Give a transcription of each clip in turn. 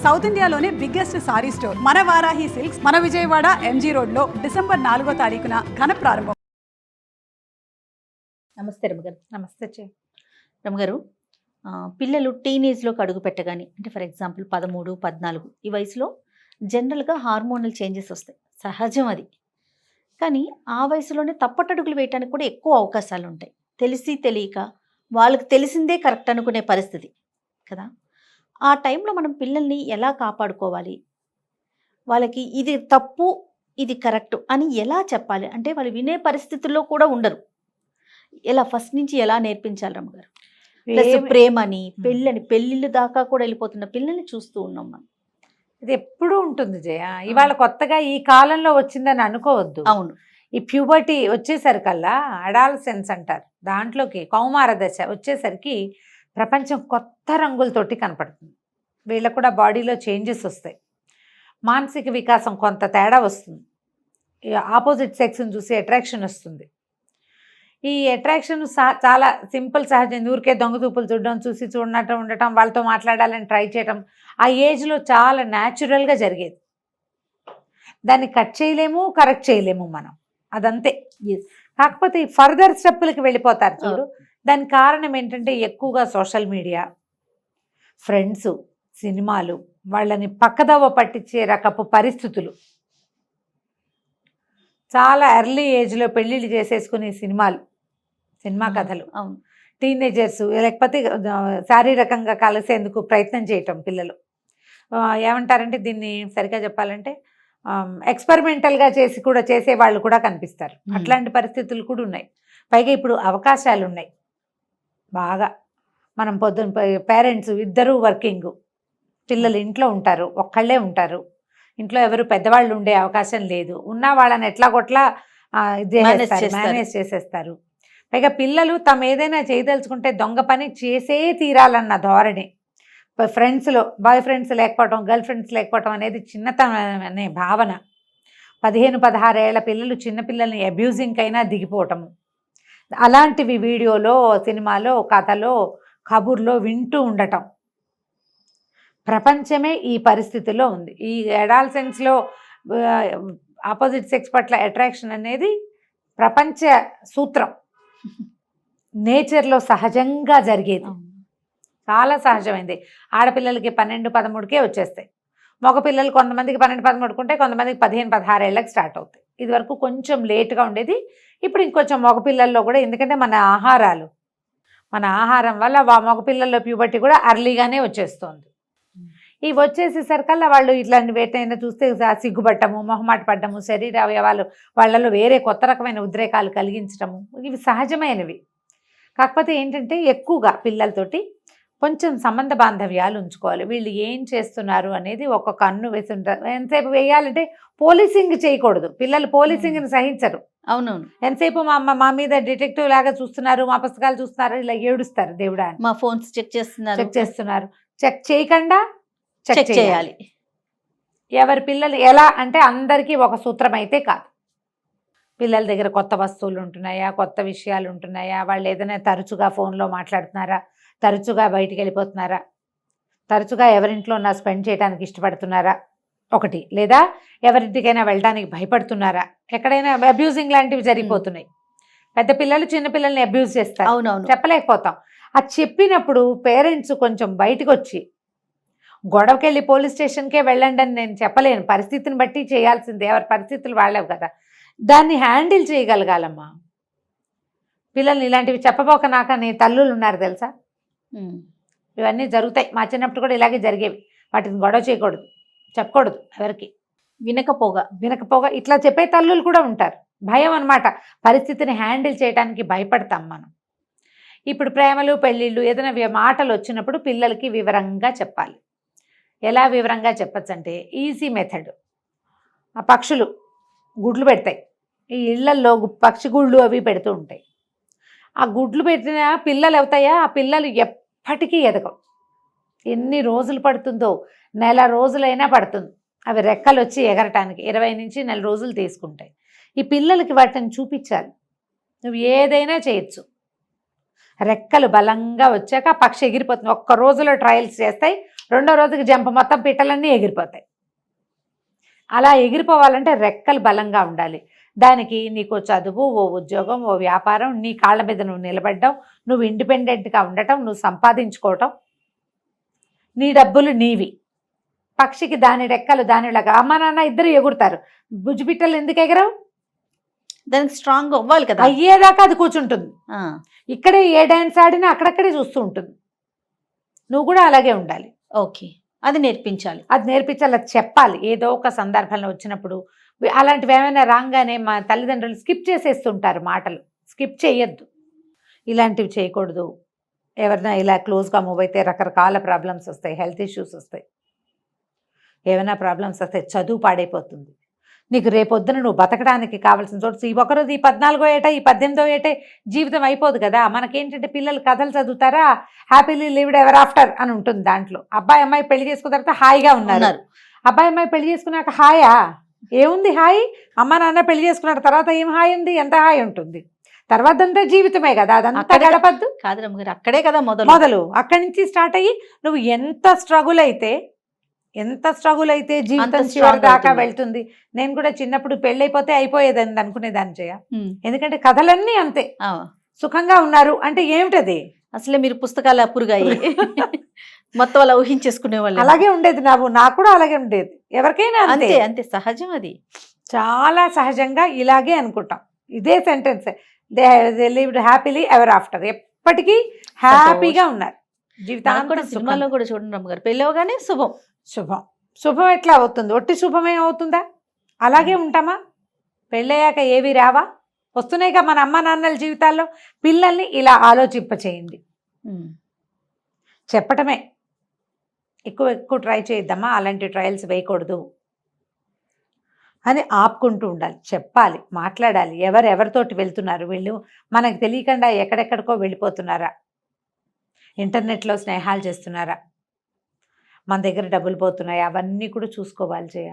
South ఇండియాలోనే biggest sorry store మన Varahi silks మన విజయవాడ ఎంజీ రోడ్ లో డిసెంబర్ 4వ తారీఖున ఘన ప్రారంభం. నమస్తే రమగారు. నమస్తే రమగారు, పిల్లలు టీనేజ్లోకి అడుగు పెట్టగానే, అంటే ఫర్ ఎగ్జాంపుల్ 13, 14 ఈ వయసులో జనరల్గా హార్మోనల్ చేంజెస్ వస్తాయి, సహజం అది. కానీ ఆ వయసులోనే తప్పటడుగులు వేయడానికి కూడా ఎక్కువ అవకాశాలు ఉంటాయి. తెలిసి తెలియక వాళ్ళకి తెలిసిందే కరెక్ట్ అనుకునే పరిస్థితి కదా. ఆ టైంలో మనం పిల్లల్ని ఎలా కాపాడుకోవాలి, వాళ్ళకి ఇది తప్పు ఇది కరెక్ట్ అని ఎలా చెప్పాలి, అంటే వాళ్ళు వినే పరిస్థితుల్లో కూడా ఉండరు. ఎలా ఫస్ట్ నుంచి ఎలా నేర్పించాలి రమ్మగారు? ప్లస్ ప్రేమని, పెళ్ళని, పెళ్ళిళ్ళు దాకా కూడా వెళ్ళిపోతున్న పిల్లల్ని చూస్తూ ఉన్నాం మనం. ఇది ఎప్పుడూ ఉంటుంది జయ, ఇవాళ కొత్తగా ఈ కాలంలో వచ్చిందని అనుకోవద్దు. అవును, ఈ ప్యూబర్టీ వచ్చేసరికల్లా అడాలసెన్స్ అంటారు, దాంట్లోకి కౌమార దశ వచ్చేసరికి ప్రపంచం కొత్త రంగులతోటి కనపడుతుంది. వీళ్ళకు కూడా బాడీలో చేంజెస్ వస్తాయి, మానసిక వికాసం కొంత తేడా వస్తుంది, ఆపోజిట్ సెక్స్ని చూసి అట్రాక్షన్ వస్తుంది. ఈ అట్రాక్షన్ చాలా సింపుల్, సహజం. ఊరికే దొంగతూపులు చూడడం, చూసి చూడనట్టు ఉండటం, వాళ్ళతో మాట్లాడాలని ట్రై చేయటం ఆ ఏజ్లో చాలా న్యాచురల్గా జరిగేది. దాన్ని కట్ చేయలేము, కరెక్ట్ చేయలేము మనం, అదంతే. కాకపోతే ఈ ఫర్దర్ స్టెప్పులకి వెళ్ళిపోతారు చూడు. దానికి కారణం ఏంటంటే ఎక్కువగా సోషల్ మీడియా, ఫ్రెండ్స్, సినిమాలు, వాళ్ళని పక్కదవ్వ పట్టించే రకపు పరిస్థితులు, చాలా ఎర్లీ ఏజ్లో పెళ్ళిళ్ళు చేసేసుకునే సినిమా కథలు, టీనేజర్స్, లేకపోతే శారీరకంగా కలిసేందుకు ప్రయత్నం చేయటం పిల్లలు. ఏమంటారంటే దీన్ని సరిగ్గా చెప్పాలంటే ఎక్స్పెరిమెంటల్గా చేసే వాళ్ళు కూడా కనిపిస్తారు. అట్లాంటి పరిస్థితులు కూడా ఉన్నాయి. పైగా ఇప్పుడు అవకాశాలు ఉన్నాయి బాగా. మనం పొద్దున్న పేరెంట్స్ ఇద్దరూ వర్కింగ్, పిల్లలు ఇంట్లో ఉంటారు, ఒక్కళ్ళే ఉంటారు, ఇంట్లో ఎవరు పెద్దవాళ్ళు ఉండే అవకాశం లేదు. ఉన్న వాళ్ళని ఎట్లాగొట్లా మేనేజ్ చేసేస్తారు. పైగా పిల్లలు తమ ఏదైనా చేయదలుచుకుంటే దొంగ పని చేసే తీరాలన్న ధోరణి. ఫ్రెండ్స్లో బాయ్ ఫ్రెండ్స్ లేకపోవటం, గర్ల్ ఫ్రెండ్స్ లేకపోవటం అనేది చిన్నతనం అనే భావన. 15-16 ఏళ్ల పిల్లలు చిన్నపిల్లల్ని అబ్యూజింగ్ అయినా దిగిపోవటము, అలాంటివి వీడియోలో, సినిమాలో, కథలో, కబుర్లో వింటూ ఉండటం. ప్రపంచమే ఈ పరిస్థితిలో ఉంది. ఈ అడాలసెన్స్లో ఆపోజిట్ సెక్స్ పట్ల అట్రాక్షన్ అనేది ప్రపంచ సూత్రం, నేచర్లో సహజంగా జరిగేది, చాలా సహజమైంది. ఆడపిల్లలకి 12-13కే వచ్చేస్తాయి. మగపిల్లలు కొంతమందికి 12-13 ఉంటే కొంతమందికి 15-16 ఏళ్ళకి స్టార్ట్ అవుతాయి. ఇది వరకు కొంచెం లేట్గా ఉండేది, ఇప్పుడు ఇంకొంచెం మగపిల్లల్లో కూడా. ఎందుకంటే మన ఆహారం వల్ల మగపిల్లల్లో ప్యూబర్టీ కూడా అర్లీగానే వచ్చేస్తుంది. ఇవి వచ్చేసేసరికల్లా వాళ్ళు ఇట్లాంటి వేటైనా చూస్తే సిగ్గుపట్టము, మొహమాట పడ్డము, శరీర అవయవాలు వాళ్ళలో వేరే కొత్త రకమైన ఉద్రేకాలు కలిగించడము, ఇవి సహజమైనవి. కాకపోతే ఏంటంటే ఎక్కువగా పిల్లలతోటి కొంచెం సంబంధ బాంధవ్యాలు ఉంచుకోవాలి. వీళ్ళు ఏం చేస్తున్నారు అనేది ఒక కన్ను వేసి ఉంటారు. ఎంతసేపు వేయాలంటే పోలీసింగ్ చేయకూడదు. పిల్లలు పోలీసింగ్ని సహించరు. అవునవును. ఎంతసేపు మా మీద డిటెక్టివ్ లాగా చూస్తున్నారు, మా పుస్తకాలు చూస్తున్నారు, ఇలా ఏడుస్తారు. దేవుడా, మా ఫోన్స్ చెక్ చేస్తున్నారు. చెక్ చేయకుండా చెక్ చేయాలి. ఎవరి పిల్లలు ఎలా అంటే అందరికీ ఒక సూత్రం అయితే కాదు. పిల్లల దగ్గర కొత్త వస్తువులు ఉంటున్నాయా, కొత్త విషయాలు ఉంటున్నాయా, వాళ్ళు ఏదైనా తరచుగా ఫోన్లో మాట్లాడుతున్నారా, తరచుగా బయటికి వెళ్ళిపోతున్నారా, తరచుగా ఎవరింట్లో ఉన్న స్పెండ్ చేయడానికి ఇష్టపడుతున్నారా ఒకటి, లేదా ఎవరింటికైనా వెళ్ళడానికి భయపడుతున్నారా, ఎక్కడైనా అబ్యూజింగ్ లాంటివి జరిగిపోతున్నాయి. పెద్ద పిల్లలు చిన్న పిల్లల్ని అబ్యూజ్ చేస్తారు. అవునవును, చెప్పలేకపోతాం. అది చెప్పినప్పుడు పేరెంట్స్ కొంచెం బయటకు వచ్చి, గొడవకి వెళ్ళి పోలీస్ స్టేషన్కే వెళ్ళండి అని నేను చెప్పలేను, పరిస్థితిని బట్టి చేయాల్సిందే, ఎవరి పరిస్థితులు వాళ్ళవి కదా. దాన్ని హ్యాండిల్ చేయగలగాలమ్మా. పిల్లల్ని ఇలాంటివి చెప్పబోక నాకని తల్లులు ఉన్నారు తెలుసా. ఇవన్నీ జరుగుతాయి. మా చిన్నప్పుడు కూడా ఇలాగే జరిగేవి. వాటిని గొడవ చేయకూడదు, చెప్పకూడదు, ఎవరికి వినకపోగా ఇట్లా చెప్పే తల్లులు కూడా ఉంటారు. భయం అన్నమాట, పరిస్థితిని హ్యాండిల్ చేయడానికి భయపడతాం మనం. ఇప్పుడు ప్రేమలు, పెళ్ళిళ్ళు, ఏదైనా మాటలు వచ్చినప్పుడు పిల్లలకి వివరంగా చెప్పాలి. ఎలా వివరంగా చెప్పచ్చు అంటే ఈజీ మెథడ్. ఆ పక్షులు గుడ్లు పెడతాయి, ఈ ఇళ్లల్లో పక్షి గుళ్ళు అవి పెడుతూ ఉంటాయి. ఆ గుడ్లు పెట్టిన పిల్లలు అవుతాయా, ఆ పిల్లలు ఎప్పటికీ ఎదగవు. ఎన్ని రోజులు పడుతుందో, నెల రోజులైనా పడుతుంది అవి రెక్కలు వచ్చి ఎగరటానికి. 20 నుంచి నెల రోజులు తీసుకుంటాయి. ఈ పిల్లలకి వాటిని చూపించాలి. నువ్వు ఏదైనా చేయొచ్చు, రెక్కలు బలంగా వచ్చాక ఆ పక్షి ఎగిరిపోతుంది. ఒక్క రోజులో ట్రయల్స్ చేస్తాయి, రెండో రోజుకి జంప మొత్తం పిట్టలన్నీ ఎగిరిపోతాయి. అలా ఎగిరిపోవాలంటే రెక్కలు బలంగా ఉండాలి. దానికి నీకు చదువు, ఓ ఉద్యోగం, ఓ వ్యాపారం, నీ కాళ్ళ మీద నువ్వు నిలబడ్డం, నువ్వు ఇండిపెండెంట్గా ఉండటం, నువ్వు సంపాదించుకోవటం, నీ డబ్బులు నీవి. పక్షికి దాని రెక్కలు దానిలాగా అమ్మ నాన్న ఇద్దరు ఎగురుతారు, బుజ్జిపిట్టలు ఎందుకు ఎగరవు? దానికి స్ట్రాంగ్ అవ్వాలి కదా. అయ్యేదాకా అది కూర్చుంటుంది. ఇక్కడే ఏ డ్యాన్స్ ఆడినా అక్కడక్కడే చూస్తూ ఉంటుంది. నువ్వు కూడా అలాగే ఉండాలి. ఓకే, అది నేర్పించాలి. అది నేర్పించాలి, అది చెప్పాలి. ఏదో ఒక సందర్భంలో వచ్చినప్పుడు అలాంటివి ఏమైనా రాగానే మా తల్లిదండ్రులు స్కిప్ చేసేస్తుంటారు మాటలు. స్కిప్ చేయొద్దు, ఇలాంటివి చేయకూడదు. ఎవరైనా ఇలా క్లోజ్గా మూవ్ అయితే రకరకాల ప్రాబ్లమ్స్ వస్తాయి, హెల్త్ ఇష్యూస్ వస్తాయి, ఏమైనా ప్రాబ్లమ్స్ వస్తాయి, చదువు పాడైపోతుంది. నీకు రేపొద్దున నువ్వు బతకడానికి కావాల్సిన చోటు ఈ ఒకరోజు ఈ 14వ ఏట ఈ 18వ ఏటే జీవితం అయిపోదు కదా. మనకేంటంటే పిల్లలు కథలు చదువుతారా, హ్యాపీలీ లివ్డ్ ఎవర్ ఆఫ్టర్ అని ఉంటుంది. దాంట్లో అబ్బాయి అమ్మాయి పెళ్లి చేసుకున్న తర్వాత హాయిగా ఉన్నారు. అబ్బాయి అమ్మాయి పెళ్లి చేసుకున్నాక హాయా? ఏముంది హాయి? అమ్మ నాన్న పెళ్లి చేసుకున్న తర్వాత ఏం హాయి ఉంది? ఎంత హాయి ఉంటుంది? తర్వాత అంతా జీవితమే కదా, అదంతా గడపద్దు కాదు రమ్మగారు, అక్కడే కదా మొదలు. అక్కడి నుంచి స్టార్ట్ అయ్యి నువ్వు ఎంత స్ట్రగుల్ అయితే జీవితం చివరి దాకా వెళ్తుంది. నేను కూడా చిన్నప్పుడు పెళ్ళైపోతే అయిపోయేదని అనుకునేదాన్ని చేయ. ఎందుకంటే కథలన్నీ అంతే, సుఖంగా ఉన్నారు అంటే ఏమిటది? అసలే మీరు పుస్తకాలు అప్పురుగాయి మొత్తం అలా ఊహించేసుకునే వాళ్ళు. అలాగే ఉండేది, నాకు కూడా అలాగే ఉండేది. ఎవరికైనా అంతే అంతే సహజం. అది చాలా సహజంగా ఇలాగే అనుకుంటాం. ఇదే sentence, they lived happily ever after. ఎప్పటికీ హ్యాపీగా ఉన్నారు జీవితాంతం. సినిమాలో కూడా చూడండి రమ్మగారు, పెళ్ళవగానే శుభం. శుభం ఎట్లా అవుతుంది? ఒట్టి శుభమే అవుతుందా? అలాగే ఉంటామా? పెళ్ళయ్యాక ఏవి రావా? వస్తున్నాయిగా మన అమ్మ నాన్నల జీవితాల్లో. పిల్లల్ని ఇలా ఆలోచింపచేయండి, చెప్పటమే ఎక్కువ ట్రై చేద్దామా, అలాంటి ట్రయల్స్ వేయకూడదు అని ఆపుకుంటూ ఉండాలి. చెప్పాలి, మాట్లాడాలి. ఎవరెవరితోటి వెళ్తున్నారు వీళ్ళు, మనకు తెలియకుండా ఎక్కడెక్కడికో వెళ్ళిపోతున్నారా, ఇంటర్నెట్లో స్నేహాలు చేస్తున్నారా, మన దగ్గర డబ్బులు పోతున్నాయి, అవన్నీ కూడా చూసుకోవాలి.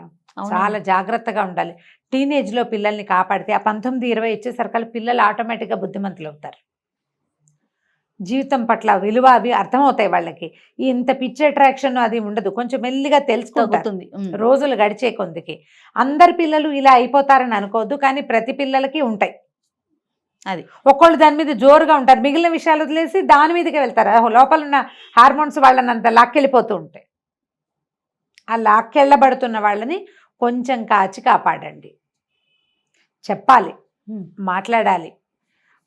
చాలా జాగ్రత్తగా ఉండాలి. టీనేజ్లో పిల్లల్ని కాపాడితే ఆ 19-20 వచ్చేసరికి పిల్లలు ఆటోమేటిక్గా బుద్ధిమంతులు అవుతారు. జీవితం పట్ల విలువ అవి అర్థమవుతాయి వాళ్ళకి. ఇంత పిచ్చి అట్రాక్షన్ అది ఉండదు, కొంచెం మెల్లిగా తెలుసుకుంటుంది రోజులు గడిచే కొందికి. అందరి పిల్లలు ఇలా అయిపోతారని అనుకోవద్దు, కానీ ప్రతి పిల్లలకి ఉంటాయి. అది ఒక్కళ్ళు దాని మీద జోరుగా ఉంటారు, మిగిలిన విషయాలు వదిలేసి దాని మీదకే వెళ్తారు. లోపల ఉన్న హార్మోన్స్ వాళ్ళని అంత లాక్కెళ్ళిపోతూ ఉంటాయి. ఆ లాక్కెళ్ళబడుతున్న వాళ్ళని కొంచెం కాపాడండి. చెప్పాలి, మాట్లాడాలి.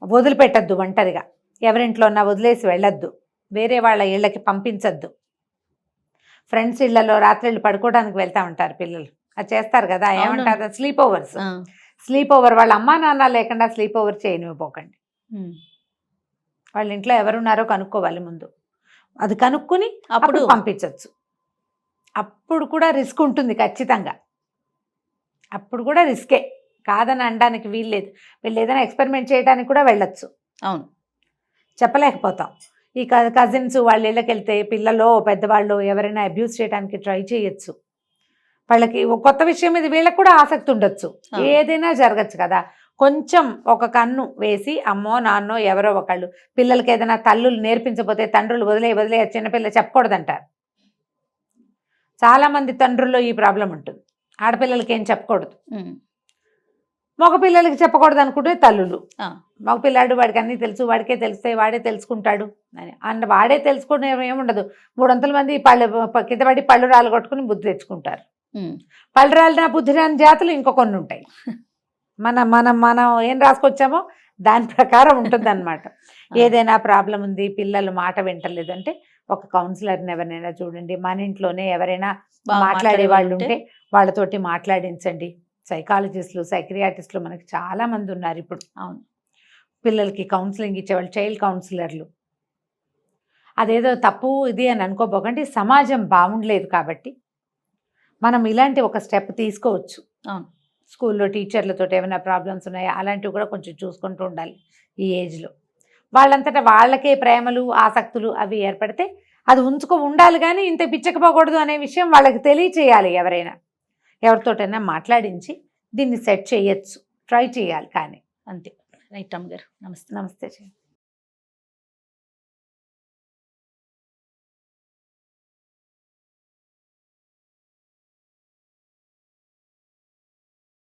వదిలిపెట్టద్దు ఒంటరిగా. ఎవరింట్లో ఉన్నా వదిలేసి వెళ్ళొద్దు, వేరే వాళ్ళ ఇళ్ళకి పంపించద్దు. ఫ్రెండ్స్ ఇళ్లలో రాత్రిళ్ళు పడుకోవడానికి వెళ్తూ ఉంటారు పిల్లలు, అది చేస్తారు కదా, ఏమంటారు స్లీప్ ఓవర్స్. స్లీప్ ఓవర్ వాళ్ళ అమ్మా నాన్న లేకుండా స్లీప్ ఓవర్ చేయనివ్వబోకండి. వాళ్ళ ఇంట్లో ఎవరున్నారో కనుక్కోవాలి ముందు. అది కనుక్కుని అప్పుడు పంపించవచ్చు. అప్పుడు కూడా రిస్క్ ఉంటుంది ఖచ్చితంగా, అప్పుడు కూడా రిస్కే, కాదని అనడానికి వీల్లేదు. వీళ్ళు ఏదైనా ఎక్స్పెరిమెంట్ చేయడానికి కూడా వెళ్ళొచ్చు. అవును, చెప్పలేకపోతాం. ఈ కజిన్స్ వాళ్ళ ఇళ్ళకి వెళ్తే పిల్లలు పెద్దవాళ్ళు ఎవరైనా అబ్యూస్ చేయడానికి ట్రై చేయొచ్చు. వాళ్ళకి కొత్త విషయం మీద వీళ్ళకి కూడా ఆసక్తి ఉండొచ్చు, ఏదైనా జరగచ్చు కదా. కొంచెం ఒక కన్ను వేసి అమ్మో నాన్నో ఎవరో ఒకళ్ళు పిల్లలకి ఏదైనా తల్లులు నేర్పించకపోతే తండ్రులు వదిలే చిన్నపిల్లలు చెప్పకూడదంటారు. చాలామంది తండ్రుల్లో ఈ ప్రాబ్లం ఉంటుంది. ఆడపిల్లలకి ఏం చెప్పకూడదు, మగ పిల్లలకి చెప్పకూడదు అనుకుంటే తల్లులు. మగ పిల్లాడు వాడికి అన్నీ తెలుసు, వాడికే తెలుస్తాయి, వాడే తెలుసుకుంటాడు అని అండ్ వాడే తెలుసుకునే ఏముండదు. 300 మంది కింద పడి పళ్ళు రాలు కొట్టుకుని బుద్ధి తెచ్చుకుంటారు. పళ్ళు రాలిన బుద్ధి రాని జాతులు ఇంకో కొన్ని ఉంటాయి. మనం ఏం రాసుకొచ్చామో దాని ప్రకారం ఉంటుంది అనమాట. ఏదైనా ప్రాబ్లం ఉంది, పిల్లలు మాట వింటలేదంటే ఒక కౌన్సిలర్ని ఎవరైనా చూడండి. మన ఇంట్లోనే ఎవరైనా మాట్లాడే వాళ్ళు ఉంటే వాళ్ళతోటి మాట్లాడించండి. సైకాలజిస్టులు, సైక్రియాటిస్టులు మనకి చాలా మంది ఉన్నారు ఇప్పుడు. అవును, పిల్లలకి కౌన్సిలింగ్ ఇచ్చేవాళ్ళు, చైల్డ్ కౌన్సిలర్లు. అదేదో తప్పు ఇది అని అనుకోబోకండి, సమాజం బాగుండలేదు కాబట్టి మనం ఇలాంటి ఒక స్టెప్ తీసుకోవచ్చు. అవును, స్కూల్లో టీచర్లతో ఏమైనా ప్రాబ్లమ్స్ ఉన్నాయా అలాంటివి కూడా కొంచెం చూసుకుంటూ ఉండాలి. ఈ ఏజ్లో వాళ్ళంతటా వాళ్ళకే ప్రేమలు ఆసక్తులు అవి ఏర్పడితే అది ఉండాలి, కానీ ఇంత పిచ్చకపోకూడదు అనే విషయం వాళ్ళకి తెలియచేయాలి. ఎవరితోటైనా మాట్లాడించి దీన్ని సెట్ చేయొచ్చు, ట్రై చేయాలి. కానీ అంతే. రైట్ అమ్మగారు, నమస్తే.